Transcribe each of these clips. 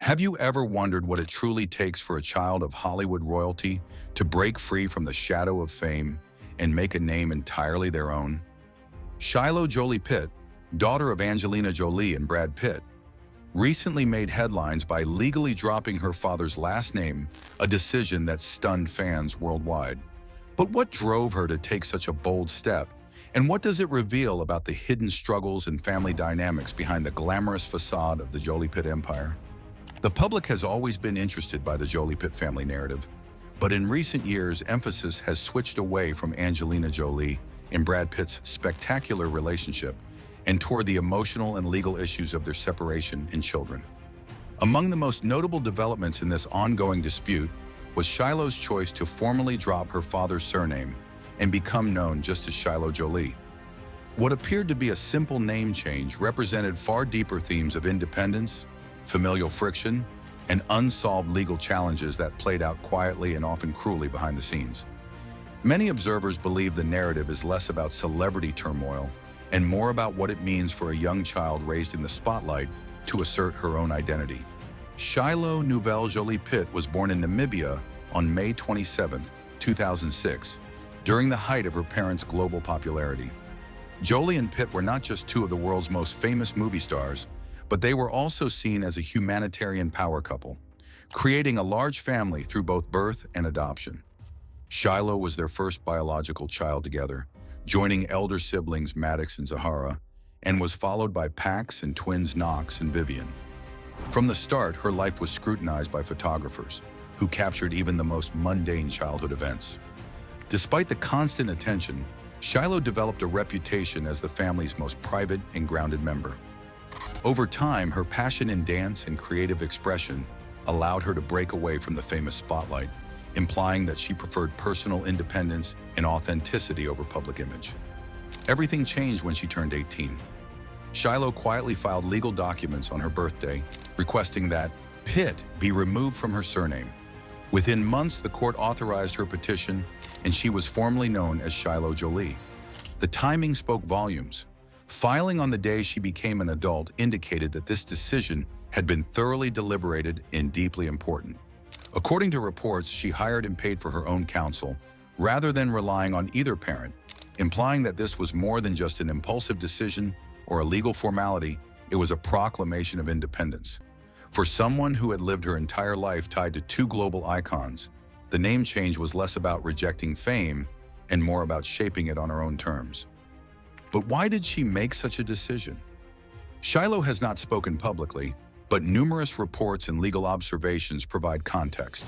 Have you ever wondered what it truly takes for a child of Hollywood royalty to break free from the shadow of fame and make a name entirely their own? Shiloh Jolie-Pitt, daughter of Angelina Jolie and Brad Pitt, recently made headlines by legally dropping her father's last name, a decision that stunned fans worldwide. But what drove her to take such a bold step? And what does it reveal about the hidden struggles and family dynamics behind the glamorous facade of the Jolie-Pitt empire? The public has always been interested by the Jolie-Pitt family narrative, but in recent years, emphasis has switched away from Angelina Jolie and Brad Pitt's spectacular relationship and toward the emotional and legal issues of their separation and children. Among the most notable developments in this ongoing dispute was Shiloh's choice to formally drop her father's surname and become known just as Shiloh Jolie. What appeared to be a simple name change represented far deeper themes of independence, familial friction, and unsolved legal challenges that played out quietly and often cruelly behind the scenes. Many observers believe the narrative is less about celebrity turmoil and more about what it means for a young child raised in the spotlight to assert her own identity. Shiloh Nouvelle Jolie-Pitt was born in Namibia on May 27, 2006, during the height of her parents' global popularity. Jolie and Pitt were not just two of the world's most famous movie stars, but they were also seen as a humanitarian power couple, creating a large family through both birth and adoption. Shiloh was their first biological child together, joining elder siblings Maddox and Zahara, and was followed by Pax and twins Knox and Vivian. From the start, her life was scrutinized by photographers, who captured even the most mundane childhood events. Despite the constant attention, Shiloh developed a reputation as the family's most private and grounded member. Over time, her passion in dance and creative expression allowed her to break away from the famous spotlight, implying that she preferred personal independence and authenticity over public image. Everything changed when she turned 18. Shiloh quietly filed legal documents on her birthday, requesting that Pitt be removed from her surname. Within months, the court authorized her petition, and she was formally known as Shiloh Jolie. The timing spoke volumes. Filing on the day she became an adult indicated that this decision had been thoroughly deliberated and deeply important. According to reports, she hired and paid for her own counsel, rather than relying on either parent, implying that this was more than just an impulsive decision or a legal formality. It was a proclamation of independence. For someone who had lived her entire life tied to two global icons, the name change was less about rejecting fame and more about shaping it on her own terms. But why did she make such a decision? Shiloh has not spoken publicly, but numerous reports and legal observations provide context.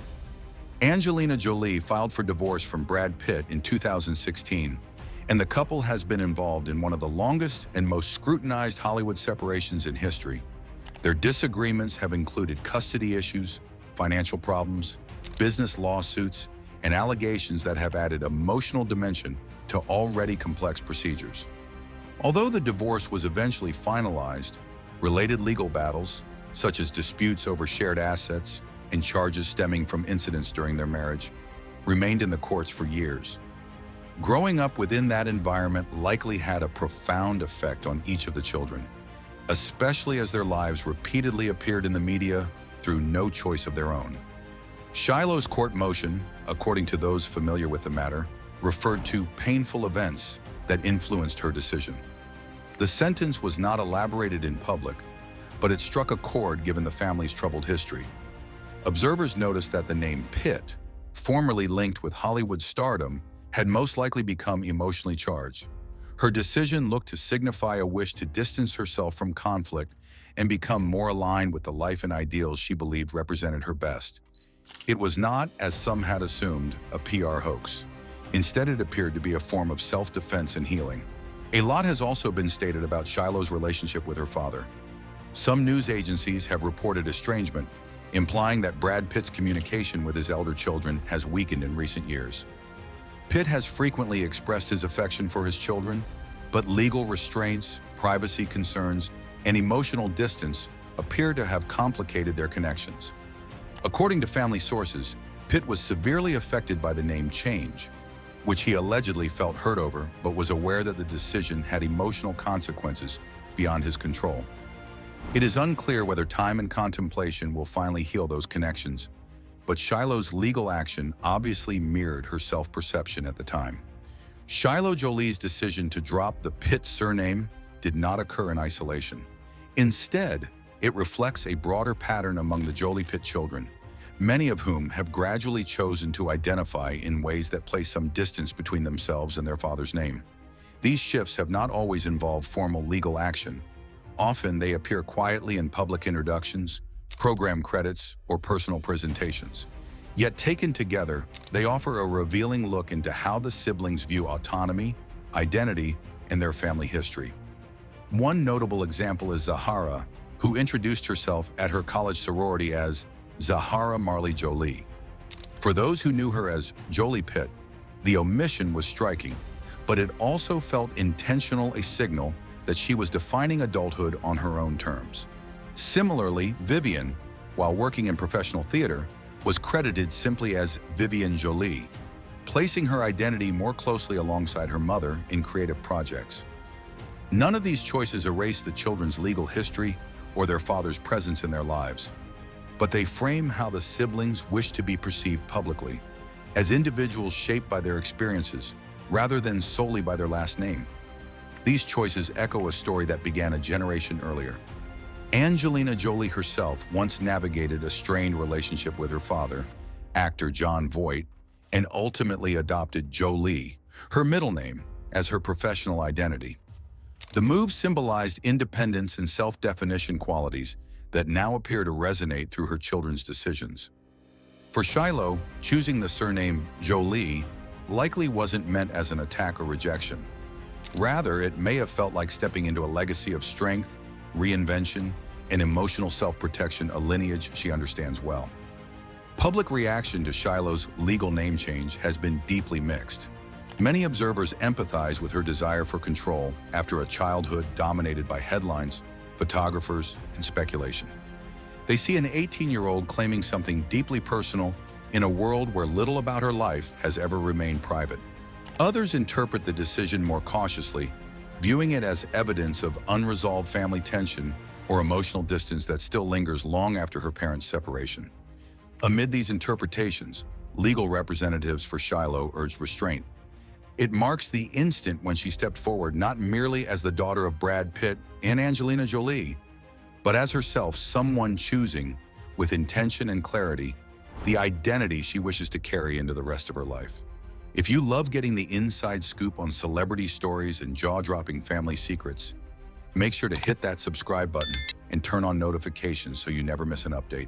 Angelina Jolie filed for divorce from Brad Pitt in 2016, and the couple has been involved in one of the longest and most scrutinized Hollywood separations in history. Their disagreements have included custody issues, financial problems, business lawsuits, and allegations that have added emotional dimension to already complex procedures. Although the divorce was eventually finalized, related legal battles, such as disputes over shared assets and charges stemming from incidents during their marriage, remained in the courts for years. Growing up within that environment likely had a profound effect on each of the children, especially as their lives repeatedly appeared in the media through no choice of their own. Shiloh's court motion, according to those familiar with the matter, referred to painful events that influenced her decision. The sentence was not elaborated in public, but it struck a chord given the family's troubled history. Observers noticed that the name Pitt, formerly linked with Hollywood stardom, had most likely become emotionally charged. Her decision looked to signify a wish to distance herself from conflict and become more aligned with the life and ideals she believed represented her best. It was not, as some had assumed, a PR hoax. Instead, it appeared to be a form of self-defense and healing. A lot has also been stated about Shiloh's relationship with her father. Some news agencies have reported estrangement, implying that Brad Pitt's communication with his elder children has weakened in recent years. Pitt has frequently expressed his affection for his children, but legal restraints, privacy concerns, and emotional distance appear to have complicated their connections. According to family sources, Pitt was severely affected by the name change, which he allegedly felt hurt over, but was aware that the decision had emotional consequences beyond his control. It is unclear whether time and contemplation will finally heal those connections, but Shiloh's legal action obviously mirrored her self-perception at the time. Shiloh Jolie's decision to drop the Pitt surname did not occur in isolation. Instead, it reflects a broader pattern among the Jolie-Pitt children, many of whom have gradually chosen to identify in ways that place some distance between themselves and their father's name. These shifts have not always involved formal legal action. Often they appear quietly in public introductions, program credits, or personal presentations. Yet taken together, they offer a revealing look into how the siblings view autonomy, identity, and their family history. One notable example is Zahara, who introduced herself at her college sorority as Zahara Marley Jolie. For those who knew her as Jolie-Pitt, the omission was striking, but it also felt intentional, a signal that she was defining adulthood on her own terms. Similarly, Vivian, while working in professional theater, was credited simply as Vivian Jolie, placing her identity more closely alongside her mother in creative projects. None of these choices erase the children's legal history or their father's presence in their lives, but they frame how the siblings wish to be perceived publicly, as individuals shaped by their experiences, rather than solely by their last name. These choices echo a story that began a generation earlier. Angelina Jolie herself once navigated a strained relationship with her father, actor Jon Voight, and ultimately adopted Jolie, her middle name, as her professional identity. The move symbolized independence and self-definition qualities that now appear to resonate through her children's decisions. For Shiloh, choosing the surname Jolie likely wasn't meant as an attack or rejection. Rather, it may have felt like stepping into a legacy of strength, reinvention, and emotional self-protection, a lineage she understands well. Public reaction to Shiloh's legal name change has been deeply mixed. Many observers empathize with her desire for control after a childhood dominated by headlines, photographers, and speculation. They see an 18-year-old claiming something deeply personal in a world where little about her life has ever remained private. Others interpret the decision more cautiously, viewing it as evidence of unresolved family tension or emotional distance that still lingers long after her parents' separation. Amid these interpretations, legal representatives for Shiloh urged restraint. It marks the instant when she stepped forward not merely as the daughter of Brad Pitt and Angelina Jolie, but as herself, someone choosing, with intention and clarity, the identity she wishes to carry into the rest of her life. If you love getting the inside scoop on celebrity stories and jaw-dropping family secrets, make sure to hit that subscribe button and turn on notifications so you never miss an update.